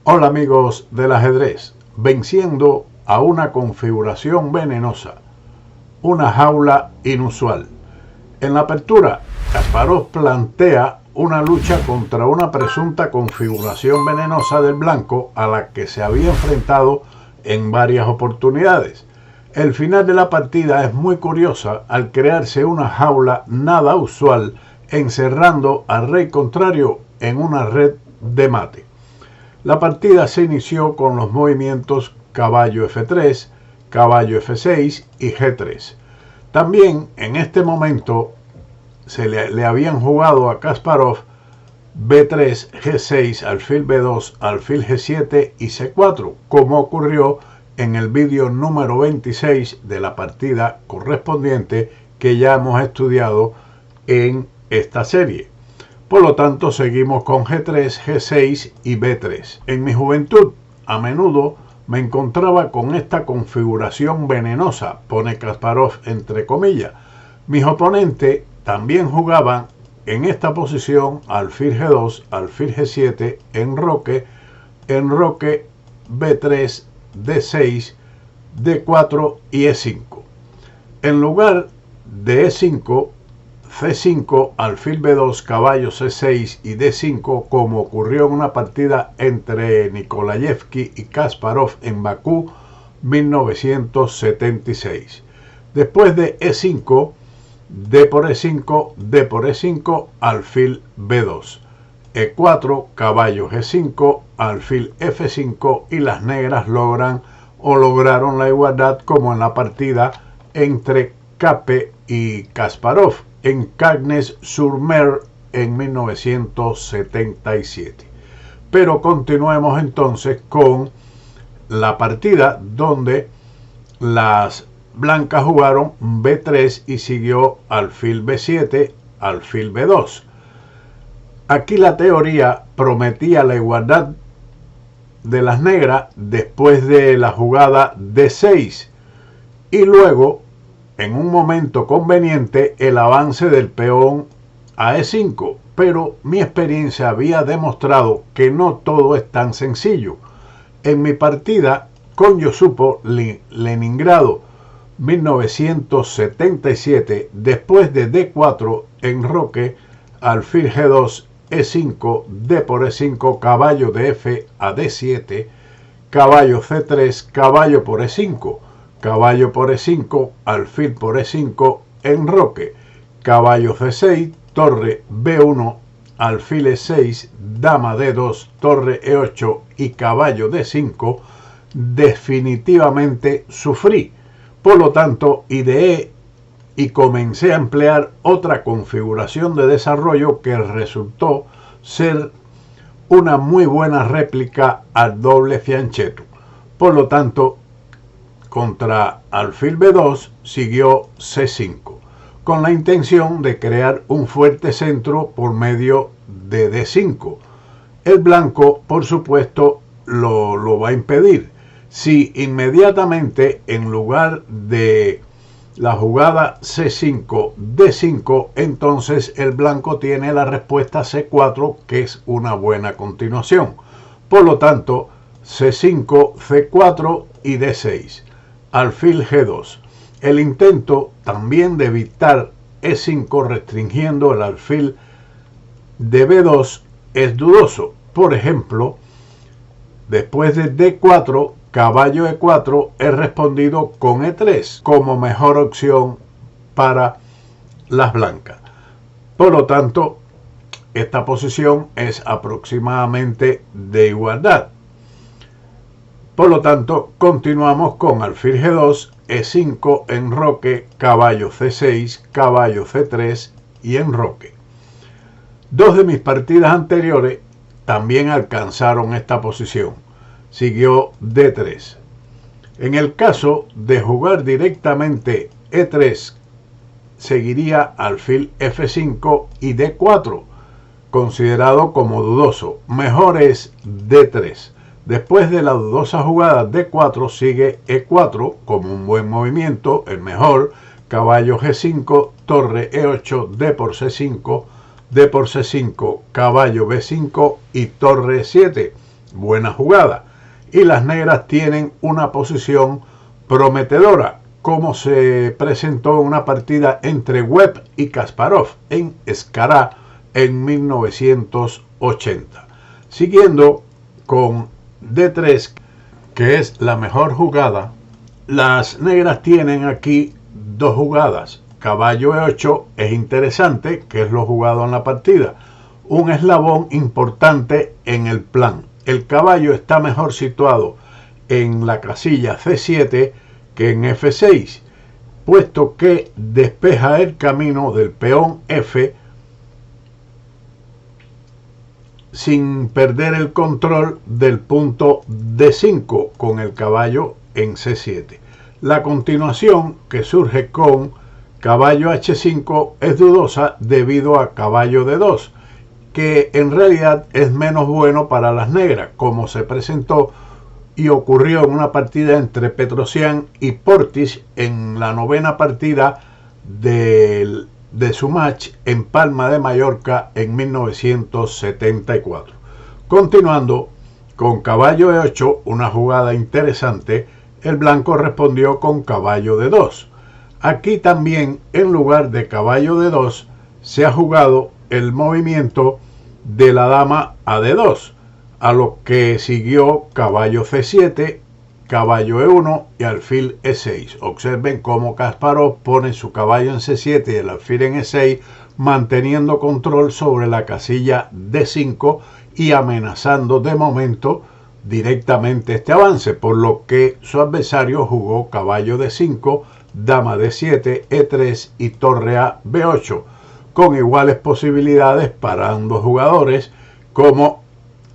Hola amigos del ajedrez, venciendo a una configuración venenosa, una jaula inusual. En la apertura, Kasparov plantea una lucha contra una presunta configuración venenosa del blanco a la que se había enfrentado en varias oportunidades. El final de la partida es muy curiosa al crearse una jaula nada usual encerrando al rey contrario en una red de mate. La partida se inició con los movimientos caballo F3, caballo F6 y G3. También en este momento se le habían jugado a Kasparov B3, G6, alfil B2, alfil G7 y C4, como ocurrió en el vídeo número 26 de la partida correspondiente que ya hemos estudiado en esta serie. Por lo tanto, seguimos con G3, G6 y B3. En mi juventud, a menudo me encontraba con esta configuración venenosa, pone Kasparov entre comillas. Mis oponentes también jugaban en esta posición alfil G2, alfil G7, enroque, B3, D6, D4 y E5. En lugar de E5, C5, alfil B2, caballo C6 y D5, como ocurrió en una partida entre Nikolayevsky y Kasparov en Bakú 1976. Después de E5, D por E5, D por E5, alfil B2, E4, caballo G5, alfil F5 y las negras lograron la igualdad como en la partida entre Kape y Kasparov en Cagnes-sur-Mer en 1977. Pero continuemos entonces con la partida donde las blancas jugaron B3 y siguió alfil B7, alfil B2. Aquí la teoría prometía la igualdad de las negras después de la jugada D6 y luego, en un momento conveniente, el avance del peón a E5, pero mi experiencia había demostrado que no todo es tan sencillo. En mi partida con Yusupov Leningrado 1977, después de D4, enroque, alfil G2, E5, D por E5, caballo de F a D7, caballo C3, caballo por E5, caballo por E5, alfil por E5, enroque, caballo C6, torre B1, alfil E6, dama D2, torre E8 y caballo D5, definitivamente sufrí. Por lo tanto, ideé y comencé a emplear otra configuración de desarrollo que resultó ser una muy buena réplica al doble fianchetto. Por lo tanto, contra alfil B2 siguió C5, con la intención de crear un fuerte centro por medio de D5. El blanco, por supuesto, lo va a impedir. Si inmediatamente, en lugar de la jugada C5, D5, entonces el blanco tiene la respuesta C4, que es una buena continuación. Por lo tanto, C5, C4 y D6. Alfil G2. El intento también de evitar E5 restringiendo el alfil de B2 es dudoso. Por ejemplo, después de D4, caballo E4 es respondido con E3 como mejor opción para las blancas. Por lo tanto, esta posición es aproximadamente de igualdad. Por lo tanto, continuamos con alfil G2, E5, enroque, caballo C6, caballo C3 y enroque. Dos de mis partidas anteriores también alcanzaron esta posición. Siguió D3. En el caso de jugar directamente E3, seguiría alfil F5 y D4, considerado como dudoso. Mejor es D3. Después de la dudosa jugada D4 sigue E4 como un buen movimiento, el mejor, caballo G5, torre E8, D por C5, D por C5, caballo B5 y torre 7. buena jugada. Y las negras tienen una posición prometedora, como se presentó en una partida entre Webb y Kasparov en Scará en 1980. Siguiendo con D3, que es la mejor jugada, las negras tienen aquí dos jugadas. Caballo E8 es interesante, que es lo jugado en la partida, un eslabón importante en el plan. El caballo está mejor situado en la casilla C7 que en F6, puesto que despeja el camino del peón F sin perder el control del punto D5 con el caballo en C7. La continuación que surge con caballo H5 es dudosa debido a caballo D2, que en realidad es menos bueno para las negras, como se presentó y ocurrió en una partida entre Petrosian y Portis en la novena partida de su match en Palma de Mallorca en 1974. Continuando con caballo E8, una jugada interesante, el blanco respondió con caballo D2. Aquí también, en lugar de caballo D2, se ha jugado el movimiento de la dama a D2, a lo que siguió caballo C7, caballo E1 y alfil E6. Observen cómo Kasparov pone su caballo en C7 y el alfil en E6, manteniendo control sobre la casilla D5 y amenazando de momento directamente este avance, por lo que su adversario jugó caballo D5, dama D7, E3 y torre a B8, con iguales posibilidades para ambos jugadores, como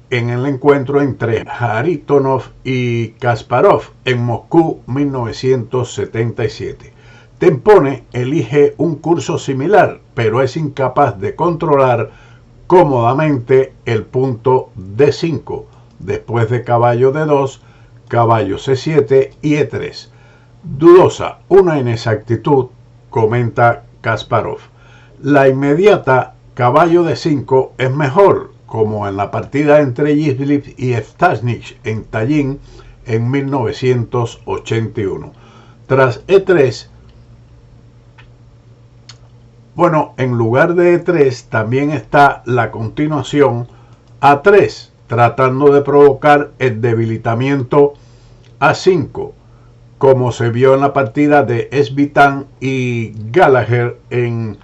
en el encuentro entre Kharitonov y Kasparov en Moscú 1977. Tempone elige un curso similar, pero es incapaz de controlar cómodamente el punto D5, después de caballo D2, caballo C7 y E3. Dudosa una inexactitud, comenta Kasparov. La inmediata caballo D5 es mejor, como en la partida entre Yizhlev y Stashnik en Tallin en 1981. Tras E3, en lugar de E3 también está la continuación A3, tratando de provocar el debilitamiento A5, como se vio en la partida de Svitan y Gallagher en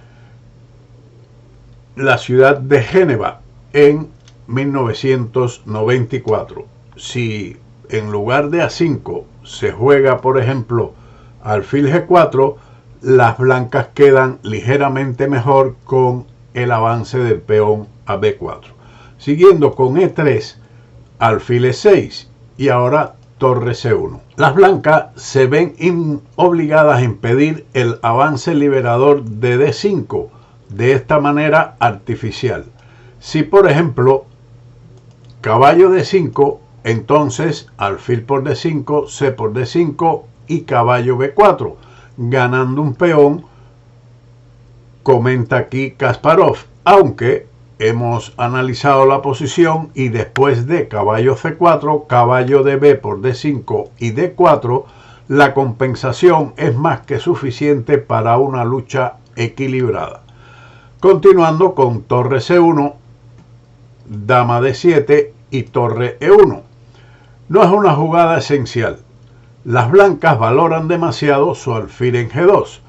la ciudad de Génova en 1994. Si en lugar de A5 se juega, por ejemplo, alfil G4, las blancas quedan ligeramente mejor con el avance del peón a B4. Siguiendo con E3, alfil E6 y ahora torre C1. Las blancas se ven obligadas a impedir el avance liberador de D5 de esta manera artificial. Si por ejemplo caballo D5, entonces alfil por D5, C por D5 y caballo B4, ganando un peón, comenta aquí Kasparov, aunque hemos analizado la posición y después de caballo C4, caballo de B por D5 y D4, la compensación es más que suficiente para una lucha equilibrada. Continuando con torre C1, dama D7 y torre E1. No es una jugada esencial. Las blancas valoran demasiado su alfil en G2.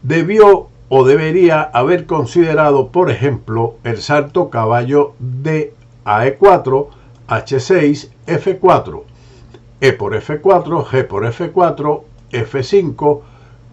Debió o debería haber considerado, por ejemplo, el salto caballo D a E4, H6, F4, E por F4, G por F4, F5,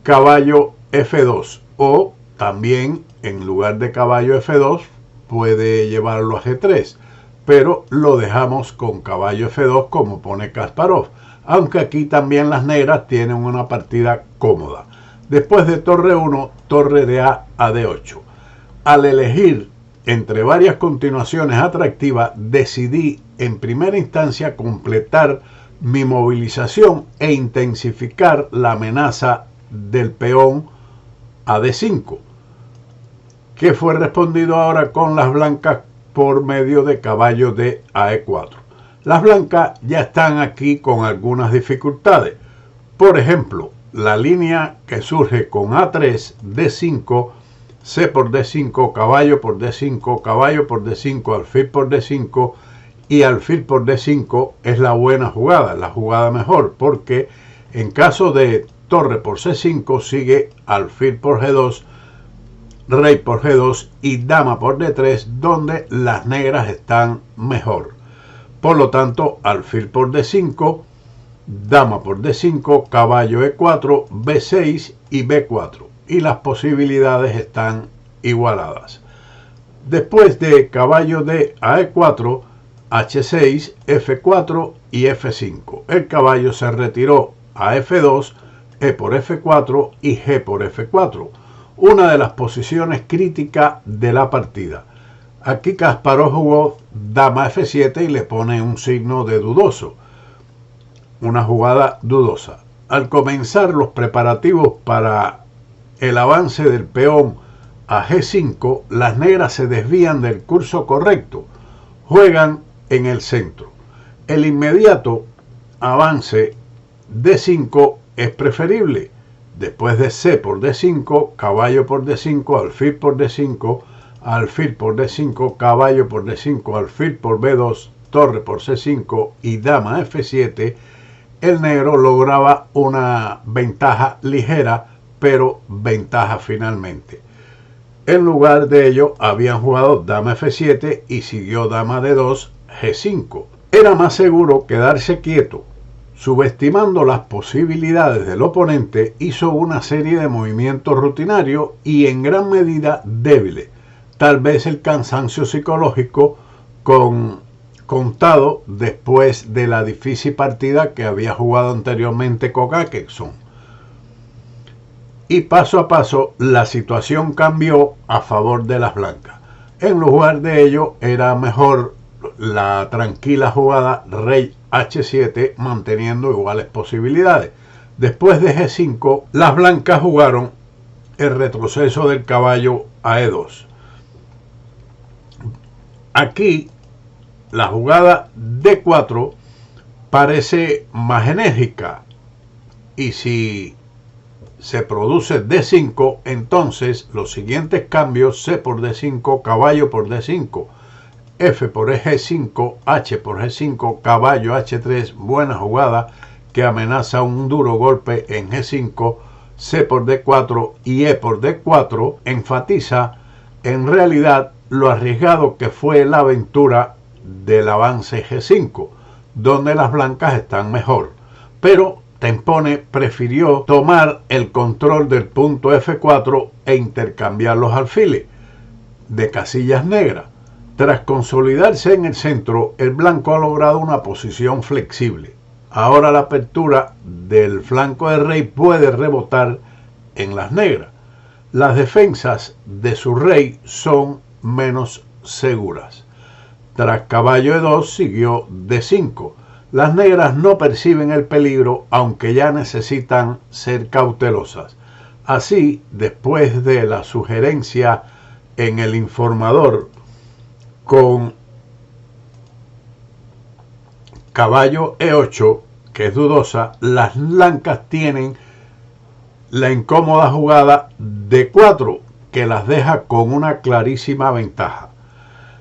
caballo F2, o también en lugar de caballo F2 puede llevarlo a G3, pero lo dejamos con caballo F2 como pone Kasparov, aunque aquí también las negras tienen una partida cómoda. Después de torre 1, torre de A a D8. Al elegir entre varias continuaciones atractivas, decidí en primera instancia completar mi movilización e intensificar la amenaza del peón a D5, que fue respondido ahora con las blancas por medio de caballo D a E4. Las blancas ya están aquí con algunas dificultades. Por ejemplo, la línea que surge con A3, D5, C por D5, caballo por D5, caballo por D5, alfil por D5 y alfil por D5 es la buena jugada, la jugada mejor, porque en caso de torre por C5 sigue alfil por G2, rey por G2 y dama por D3, donde las negras están mejor. Por lo tanto, alfil por D5, dama por D5, caballo E4, B6 y B4. Y las posibilidades están igualadas. Después de caballo D a E4, H6, F4 y F5. El caballo se retiró a F2, E por F4 y G por F4. Una de las posiciones críticas de la partida. Aquí Kasparov jugó dama F7 y le pone un signo de dudoso. Una jugada dudosa. Al comenzar los preparativos para el avance del peón a G5, las negras se desvían del curso correcto. Juegan en el centro. El inmediato avance D5 es preferible. Después de C por D5, caballo por D5, alfil por D5, alfil por D5, caballo por D5, alfil por B2, torre por C5 y dama F7, el negro lograba una ventaja ligera, pero ventaja finalmente. En lugar de ello, habían jugado dama F7 y siguió dama D2, G5. Era más seguro quedarse quieto. Subestimando las posibilidades del oponente, hizo una serie de movimientos rutinarios y en gran medida débiles. Tal vez el cansancio psicológico contado después de la difícil partida que había jugado anteriormente con Atkinson. Y paso a paso la situación cambió a favor de las blancas. En lugar de ello, era mejor la tranquila jugada rey H7 manteniendo iguales posibilidades. Después de G5, las blancas jugaron el retroceso del caballo a E2. Aquí la jugada D4 parece más enérgica y si se produce D5, entonces los siguientes cambios: C por D5, caballo por D5, F por G5, H por G5, caballo H3, buena jugada que amenaza un duro golpe en G5, C por D4 y E por D4, enfatiza en realidad lo arriesgado que fue la aventura del avance G5, donde las blancas están mejor. Pero Tempone prefirió tomar el control del punto F4 e intercambiar los alfiles de casillas negras. Tras consolidarse en el centro, el blanco ha logrado una posición flexible. Ahora la apertura del flanco de rey puede rebotar en las negras. Las defensas de su rey son menos seguras. Tras caballo E2 siguió D5. Las negras no perciben el peligro, aunque ya necesitan ser cautelosas. Así, después de la sugerencia en el informador con caballo E8, que es dudosa, las blancas tienen la incómoda jugada D4, que las deja con una clarísima ventaja.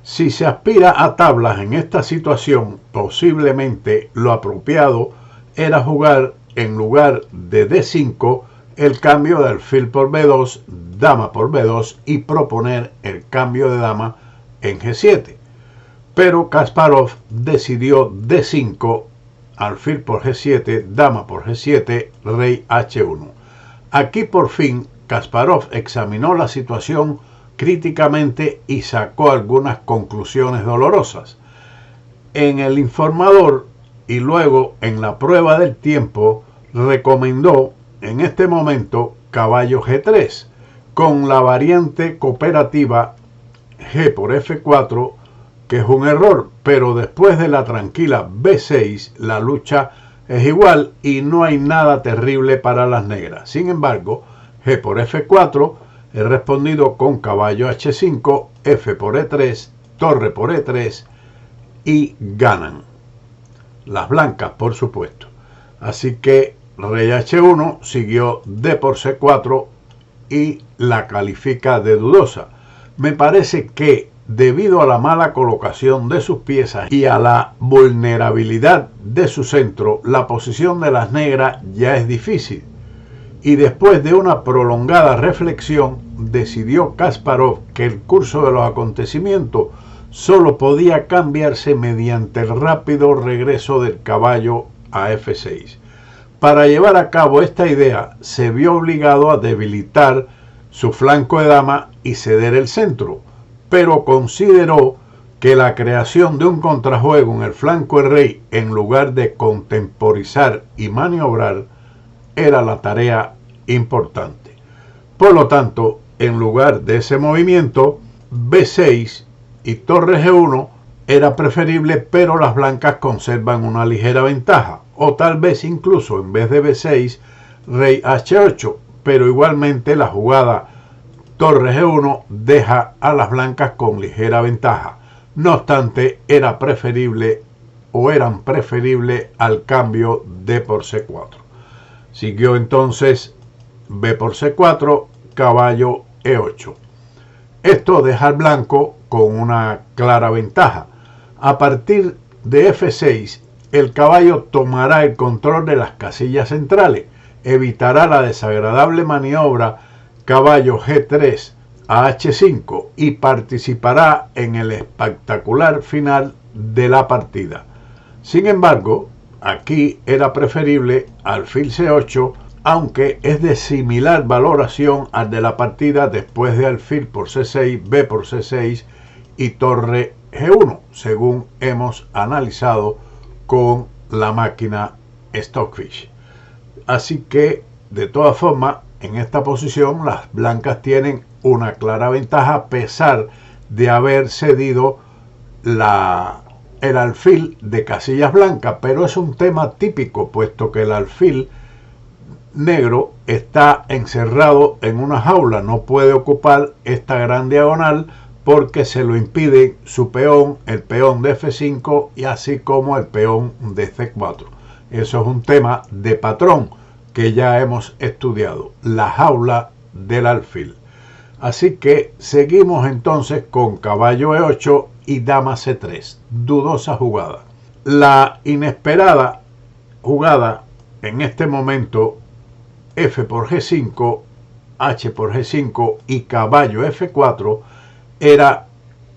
Si se aspira a tablas en esta situación, posiblemente lo apropiado era jugar en lugar de D5 el cambio de alfil por B2, dama por B2 y proponer el cambio de dama en G7. Pero Kasparov decidió D5, alfil por G7, dama por G7, rey H1. Aquí por fin Kasparov examinó la situación críticamente y sacó algunas conclusiones dolorosas. En el informador y luego en la prueba del tiempo recomendó en este momento caballo G3 con la variante cooperativa G por F4, que es un error, pero después de la tranquila B6 la lucha es igual y no hay nada terrible para las negras. Sin embargo, G por F4 he respondido con caballo H5, F por E3, torre por E3 y ganan. las blancas por supuesto. Así que rey H1 siguió D por C4 y la califica de dudosa. Me parece que debido a la mala colocación de sus piezas y a la vulnerabilidad de su centro, la posición de las negras ya es difícil. Y después de una prolongada reflexión, decidió Kasparov que el curso de los acontecimientos solo podía cambiarse mediante el rápido regreso del caballo a F6. Para llevar a cabo esta idea, se vio obligado a debilitar su flanco de dama y ceder el centro, pero consideró que la creación de un contrajuego en el flanco de rey, en lugar de contemporizar y maniobrar, era la tarea importante. Por lo tanto, en lugar de ese movimiento, B6 y torre G1 era preferible, pero las blancas conservan una ligera ventaja, o tal vez incluso en vez de B6, rey H8, pero igualmente la jugada torre G1 deja a las blancas con ligera ventaja. No obstante, era preferible o eran preferible al cambio D por C4. Siguió entonces B por C4, caballo E8. Esto deja al blanco con una clara ventaja. A partir de F6, el caballo tomará el control de las casillas centrales, evitará la desagradable maniobra caballo G3 a H5 y participará en el espectacular final de la partida. Sin embargo, aquí era preferible alfil C8, aunque es de similar valoración al de la partida después de alfil por C6, B por C6 y torre G1, según hemos analizado con la máquina Stockfish. Así que, de todas formas, en esta posición las blancas tienen una clara ventaja a pesar de haber cedido el alfil de casillas blancas, pero es un tema típico, puesto que el alfil negro está encerrado en una jaula, no puede ocupar esta gran diagonal porque se lo impide su peón, el peón de F5 y así como el peón de C4. Eso es un tema de patrón que ya hemos estudiado, la jaula del alfil. Así que seguimos entonces con caballo E8 y dama C3, dudosa jugada. La inesperada jugada en este momento, F por G5, H por G5 y caballo F4, era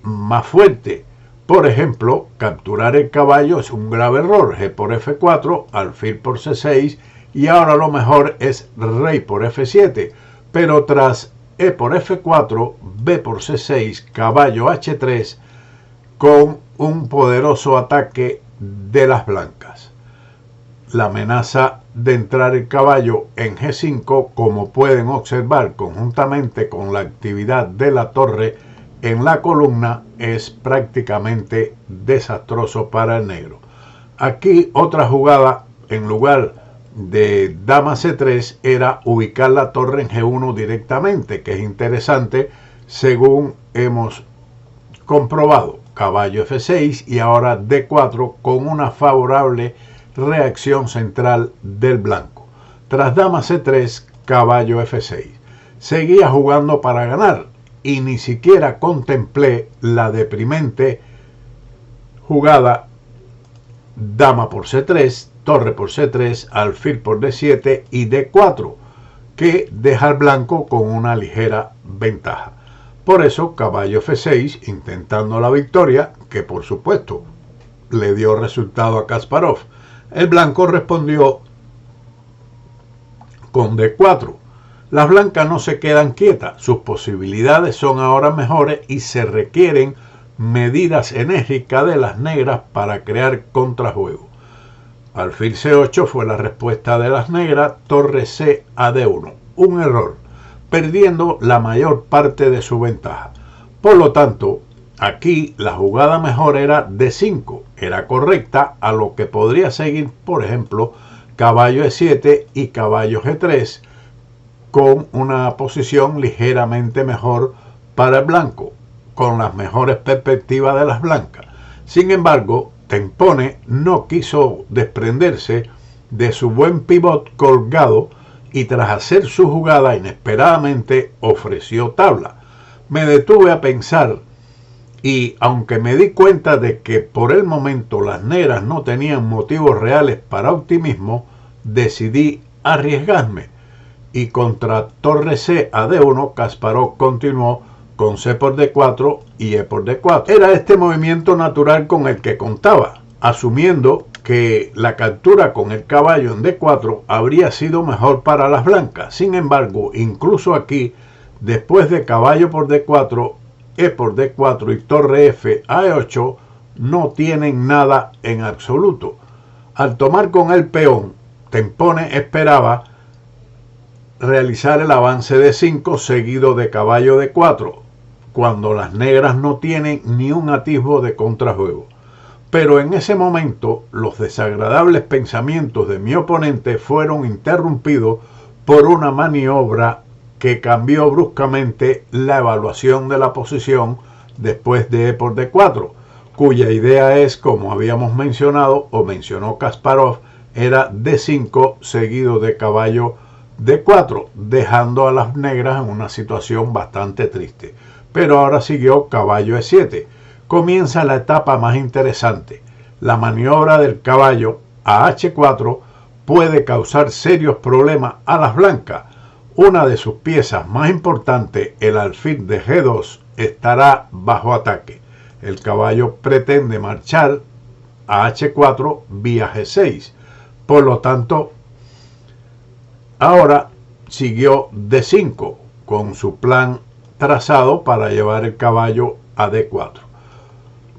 más fuerte. Por ejemplo, capturar el caballo es un grave error. G por F4, alfil por C6 y ahora lo mejor es rey por F7. Pero tras E por F4, B por C6, caballo H3 con un poderoso ataque de las blancas. La amenaza de entrar el caballo en G5, como pueden observar conjuntamente con la actividad de la torre en la columna, es prácticamente desastroso para el negro. Aquí otra jugada en lugar de dama C3 era ubicar la torre en G1 directamente, que es interesante según hemos comprobado. Caballo F6 y ahora D4 con una favorable reacción central del blanco. Tras dama C3, caballo F6. Seguía jugando para ganar y ni siquiera contemplé la deprimente jugada dama por C3, torre por C3, alfil por D7 y D4, que deja al blanco con una ligera ventaja. Por eso, caballo F6, intentando la victoria, que por supuesto le dio resultado a Kasparov. El blanco respondió con D4. Las blancas no se quedan quietas, sus posibilidades son ahora mejores y se requieren medidas enérgicas de las negras para crear contrajuego. Alfil C8 fue la respuesta de las negras, torre C a D1. Un error, perdiendo la mayor parte de su ventaja. Por lo tanto, aquí la jugada mejor era D5, era correcta, a lo que podría seguir, por ejemplo, caballo E7 y caballo G3, con una posición ligeramente mejor para el blanco, con las mejores perspectivas de las blancas. Sin embargo, Tempone no quiso desprenderse de su buen pivot colgado y tras hacer su jugada inesperadamente ofreció tabla. Me detuve a pensar y aunque me di cuenta de que por el momento las negras no tenían motivos reales para optimismo, decidí arriesgarme y contra torre C a D1 Kasparov continuó con C por D4 y E por D4. Era este movimiento natural con el que contaba, asumiendo que la captura con el caballo en D4 habría sido mejor para las blancas. Sin embargo, incluso aquí, después de caballo por D4, E por D4 y torre F a E8, no tienen nada en absoluto. Al tomar con el peón, Tempone esperaba realizar el avance de 5 seguido de caballo D4, cuando las negras no tienen ni un atisbo de contrajuego. Pero en ese momento los desagradables pensamientos de mi oponente fueron interrumpidos por una maniobra que cambió bruscamente la evaluación de la posición después de E por D4, cuya idea es, como habíamos mencionado o mencionó Kasparov, era D5 seguido de caballo D4, dejando a las negras en una situación bastante triste. Pero ahora siguió caballo E7. Comienza la etapa más interesante. La maniobra del caballo a H4 puede causar serios problemas a las blancas. Una de sus piezas más importantes, el alfil de G2, estará bajo ataque. El caballo pretende marchar a H4 vía G6. Por lo tanto, ahora siguió D5 con su plan trazado para llevar el caballo a D4.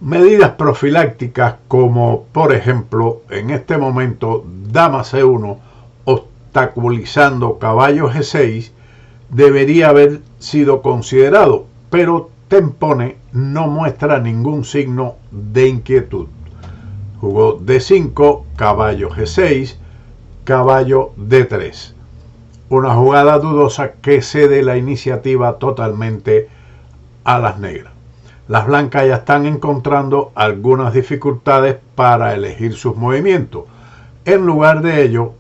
Medidas profilácticas como, por ejemplo, en este momento, dama C1, obstaculizando caballo G6, debería haber sido considerado, pero Tempone no muestra ningún signo de inquietud. Jugó D5, caballo G6, caballo D3. Una jugada dudosa que cede la iniciativa totalmente a las negras. Las blancas ya están encontrando algunas dificultades para elegir sus movimientos. En lugar de ello,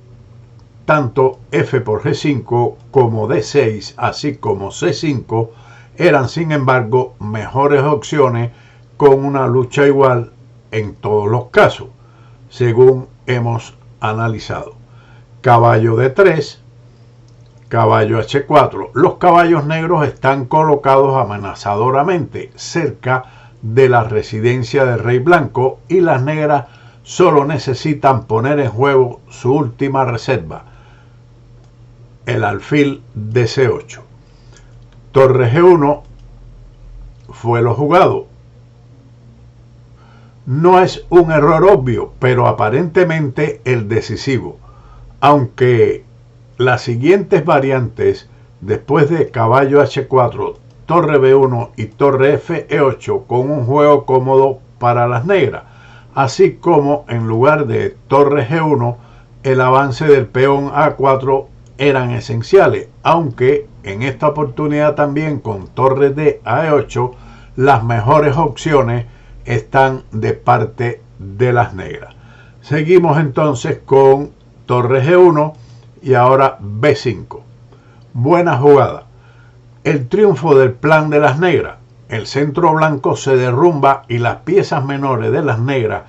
tanto F por G5 como D6, así como C5, eran sin embargo mejores opciones con una lucha igual en todos los casos, según hemos analizado. Caballo D3, caballo H4. Los caballos negros están colocados amenazadoramente cerca de la residencia del rey blanco y las negras solo necesitan poner en juego su última reserva, el alfil de C8. Torre G1 fue lo jugado. No es un error obvio, pero aparentemente el decisivo, aunque las siguientes variantes, después de caballo H4, torre B1 y torre F E8, con un juego cómodo para las negras, así como en lugar de torre G1, el avance del peón A4 eran esenciales, aunque en esta oportunidad también con torre D a E8, las mejores opciones están de parte de las negras. Seguimos entonces con torre G1 y ahora B5. Buena jugada. El triunfo del plan de las negras. El centro blanco se derrumba y las piezas menores de las negras,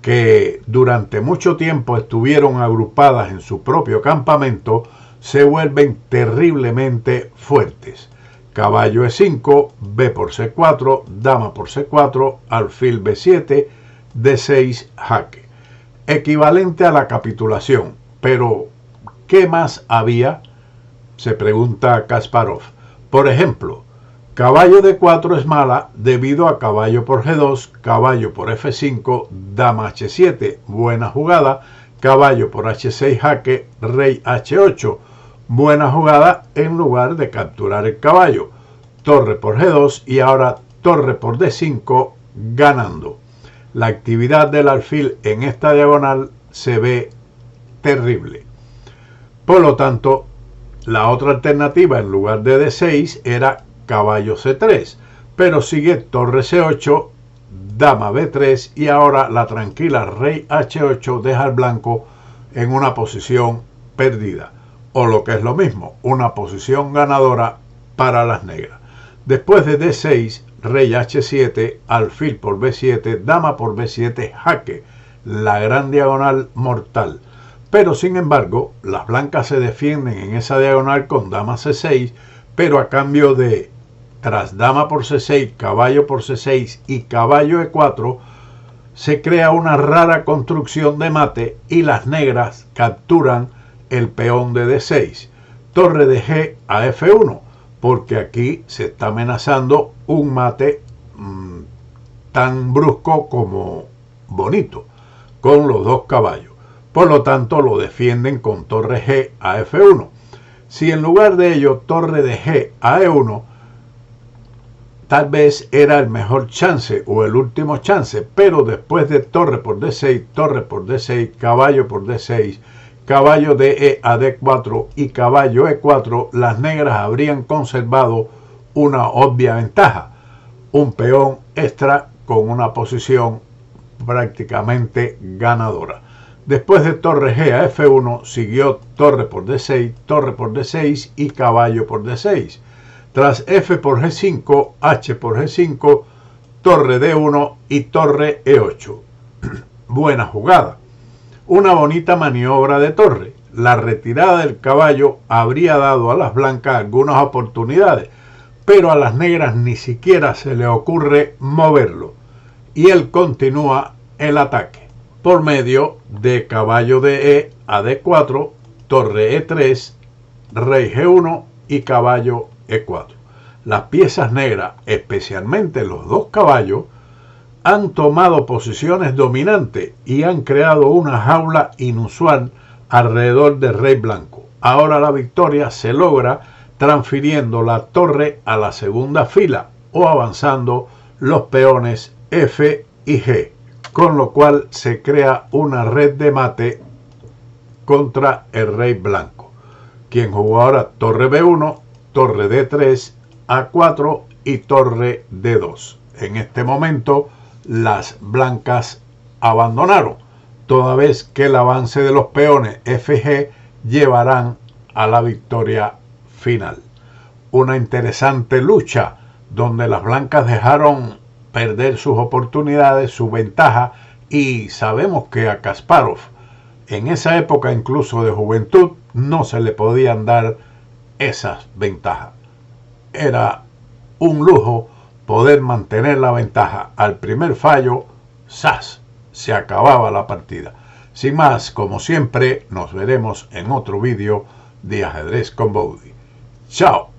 que durante mucho tiempo estuvieron agrupadas en su propio campamento, se vuelven terriblemente fuertes. Caballo E5, B por C4, dama por C4, alfil B7, D6, jaque. Equivalente a la capitulación, pero ¿qué más había?, se pregunta Kasparov. Por ejemplo, caballo D4 es mala debido a caballo por G2, caballo por F5, dama H7, buena jugada, caballo por H6 jaque, rey H8, buena jugada en lugar de capturar el caballo, torre por G2 y ahora torre por D5 ganando. La actividad del alfil en esta diagonal se ve terrible. Por lo tanto, la otra alternativa en lugar de D6 era caballo C3, pero sigue torre C8, dama B3 y ahora la tranquila rey H8 deja al blanco en una posición perdida, o lo que es lo mismo, una posición ganadora para las negras. Después de D6, rey H7, alfil por B7, dama por B7, jaque, la gran diagonal mortal. Pero sin embargo, las blancas se defienden en esa diagonal con dama C6, pero a cambio de, tras dama por C6, caballo por C6 y caballo E4, se crea una rara construcción de mate y las negras capturan el peón de D6. Torre de G a F1, porque aquí se está amenazando un mate tan brusco como bonito, con los dos caballos. Por lo tanto, lo defienden con torre G a F1. Si en lugar de ello, torre de G a E1, tal vez era el mejor chance o el último chance, pero después de torre por D6, torre por D6, caballo por D6, caballo de E a D4 y caballo E4, las negras habrían conservado una obvia ventaja, un peón extra con una posición prácticamente ganadora. Después de torre G a F1 siguió torre por D6, torre por D6 y caballo por D6. Tras F por G5, H por G5, torre D1 y torre E8. Buena jugada. Una bonita maniobra de torre. La retirada del caballo habría dado a las blancas algunas oportunidades, pero a las negras ni siquiera se le ocurre moverlo. Y él continúa el ataque por medio de caballo de E a D4, torre E3, rey G1 y caballo E4. Las piezas negras, especialmente los dos caballos, han tomado posiciones dominantes y han creado una jaula inusual alrededor del rey blanco. Ahora la victoria se logra transfiriendo la torre a la segunda fila o avanzando los peones F y G, con lo cual se crea una red de mate contra el rey blanco, quien jugó ahora torre B1, torre D3, A4 y torre D2. En este momento las blancas abandonaron, toda vez que el avance de los peones FG llevarán a la victoria final. Una interesante lucha donde las blancas dejaron perder sus oportunidades, su ventaja, y sabemos que a Kasparov en esa época incluso de juventud no se le podían dar esas ventajas. Era un lujo poder mantener la ventaja. Al primer fallo, ¡zas!, se acababa la partida. Sin más, como siempre, nos veremos en otro vídeo de Ajedrez con Bowdy. ¡Chao!